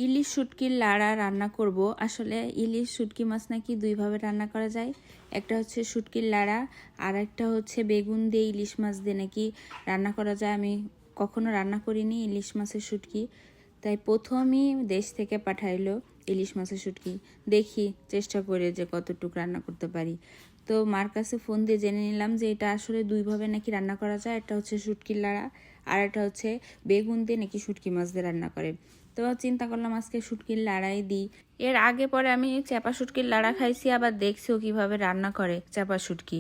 ইলিশ শুটকির লাড়া রান্না করব। আসলে ইলিশ শুটকি মাছ নাকি দুইভাবে রান্না করা যায়। একটা হচ্ছে শুটকির লাড়া, আর একটা হচ্ছে বেগুন দিয়ে ইলিশ মাছ দিয়ে নাকি রান্না করা যায়। আমি কখনো রান্না করিনি ইলিশ মাছের শুটকি, তাই প্রথমই দেশ থেকে পাঠাইলো ইলিশ মাছের শুটকি। দেখি চেষ্টা করে যে কতটুকু রান্না করতে পারি। তো মার কাছে ফোন দিয়ে জেনে নিলাম যে এটা আসলে দুইভাবে নাকি রান্না করা যায়। একটা হচ্ছে শুটকির লাড়া, আর একটা হচ্ছে বেগুন দিয়ে নাকি শুটকি মাছ দিয়ে রান্না করে। তো চিন্তা করলাম আজকে শুটকির লাড়াই দিই। এর আগে পরে আমি চাপা শুটকির লাড়া খাইছি, আবার দেখছিও কিভাবে রান্না করে চাপা শুটকি।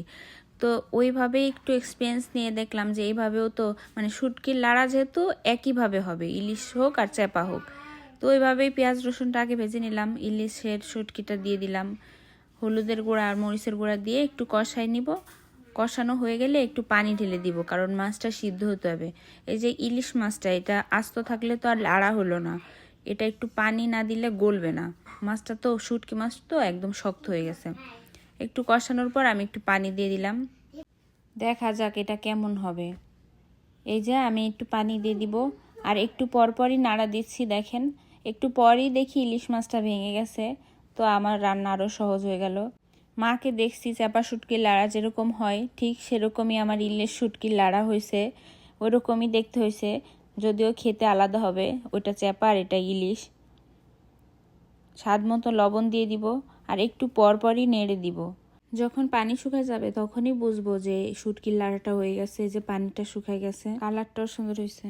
তো ওইভাবেই একটু এক্সপিরিয়েন্স নিয়ে দেখলাম যে এইভাবেও তো মানে শুটকির লাড়া যেহেতু একইভাবে হবে, ইলিশ হোক আর চাপা হোক। তো ওইভাবেই পেঁয়াজ রসুনটা আগে ভেজে নিলাম, ইলিশের শুটকিটা দিয়ে দিলাম, হলুদের গুঁড়া আর মরিচের গুঁড়া দিয়ে একটু কষাই নিব। কষানো হয়ে গেলে একটু পানি ঢেলে দিব, কারণ মাছটা সিদ্ধ হতে হবে। এই যে ইলিশ মাছটা, এটা আস্ত থাকলে তো আর লাড়া হলো না, এটা একটু পানি না দিলে গলবে না। মাছটা তো শুটকি মাছ তো একদম শক্ত হয়ে গেছে। একটু কষানোর পর আমি একটু পানি দিয়ে দিলাম, দেখা যাক এটা কেমন হবে। এই যে আমি একটু পানি দিয়ে দিব, আর একটু পরপরই নাড়া দিচ্ছি। দেখেন একটু পরই দেখি ইলিশ মাছটা ভেঙে গেছে। তো আমার রান্না আরও সহজ হয়ে গেল। মাকে দেখছি চাপা শুটকির লাড়া যেরকম হয় ঠিক সেরকমই আমার ইলিশ শুটকির লাড়া হয়েছে, ওরকমই দেখতে হয়েছে, যদিও খেতে আলাদা হবে, ওইটা চাপা আর এটা ইলিশ। স্বাদ মতো লবণ দিয়ে দিব, আর একটু পরপরই নেড়ে দিব। যখন পানি শুকায় যাবে তখনই বুঝবো যে শুটকির লাড়াটা হয়ে গেছে, যে পানিটা শুকায় গেছে। কালারটাও সুন্দর হয়েছে।